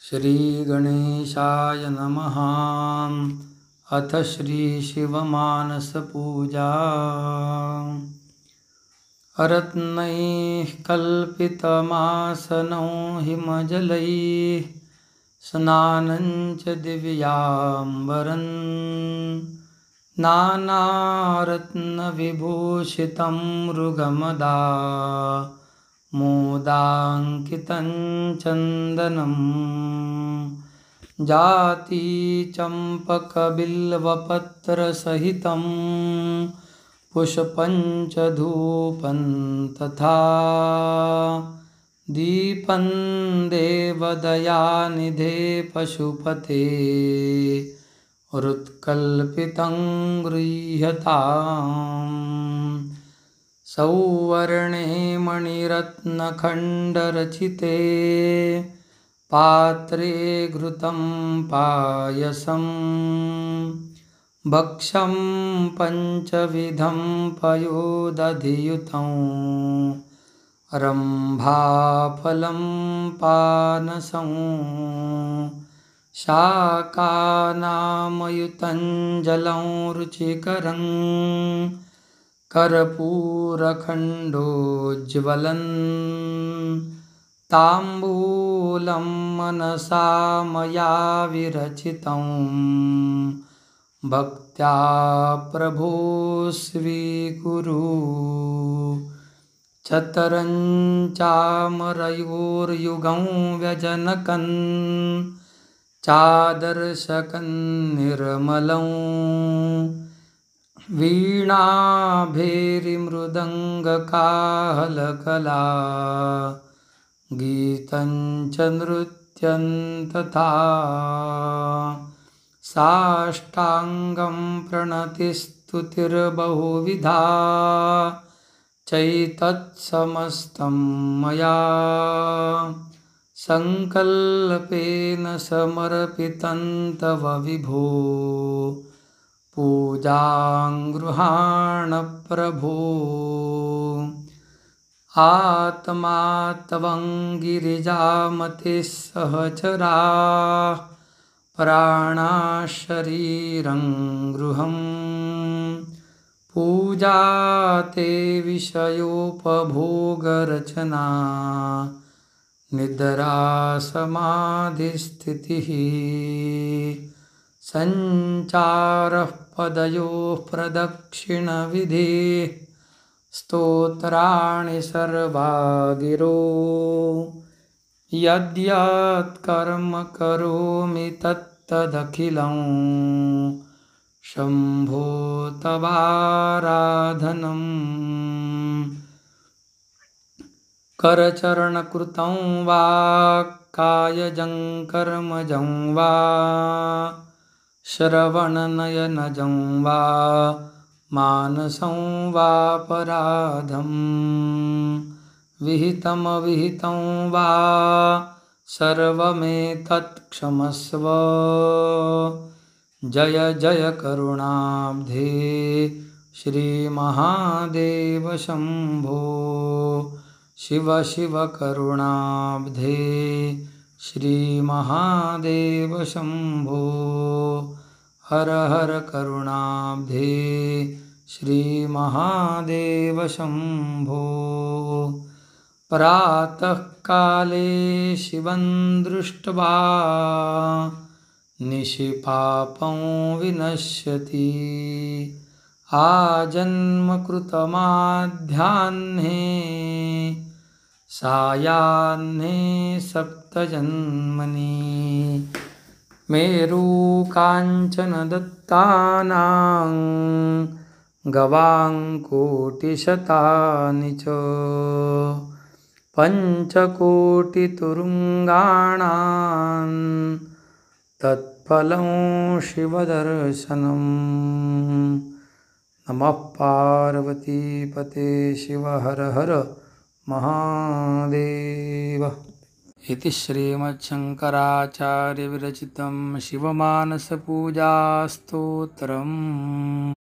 श्रीगणेशाय नमः। अथ श्रीशिवमानसपूजा। रत्नैः कल्पितमासनो हिमजलैः स्नानं च दिव्याम्बरं नानारत्नविभूषितं मृगमदा मोदाङ्कितं चन्दनं जातिचम्पकबिल्वपत्रसहितं पुष्पं च धूपं तथा दीपं देवदयानिधे पशुपते हृत्कल्पितं गृह्यताम्। सौवर्णे मणिरत्नखण्डरचिते पात्रे घृतं पायसं भक्ष्यं पञ्चविधं पयोदधियुतं रम्भाफलं पानसं शाकानामयुतं जलं रुचिकरं कर्पूरखण्डोज्ज्वलं ताम्बूलं मनसा मया विरचितं भक्त्या प्रभो स्वीकुरु। चतरं चामरयोर्युगं व्यजनकं चादर्शकं निर्मलं वीणाभेरिमृदङ्गकाहलकला गीतं च नृत्यं तथा साष्टाङ्गं प्रणतिस्तुतिर्बहुविधा चैतत्समस्तं मया सङ्कल्पेन समर्पितं तव विभो पूजां गृहाण प्रभो। आत्मा त्वं गिरिजामतिः सहचरा प्राणाः शरीरं गृहम् पूजा ते विषयोपभोगरचना निद्रा समाधिस्थितिः सञ्चारः पदयोः प्रदक्षिणविधिः स्तोत्राणि सर्वा गिरो यद्यत् कर्म करोमि तत्तदखिलं शम्भो तवाराधनं। करचरणकृतं वा कायजं कर्मजं वा श्रवणनयनजं वा मानसं वापराधं विहितमविहितं वा सर्वमेतत् क्षमस्व। जय जय करुणाब्धे श्रीमहादेव शम्भो शिव शिव करुणाब्धे श्रीमहादेव शम्भो हर हर करुणाब्धे श्रीमहादेव शम्भो। प्रातःकाले शिवं दृष्ट्वा निशिपापं विनश्यति आजन्मकृतमाध्याह्ने सायाह्ने सप्तजन्मनि मेरुकाञ्चनदत्तानां गवाङ्कोटिशतानि च पञ्चकोटितुरुङ्गाणां तत्फलं शिवदर्शनं। नमः पार्वतीपते शिव हर हर महादेव। इति श्रीमच्छङ्कराचार्यविरचितं शिवमानसपूजास्तोत्रम्।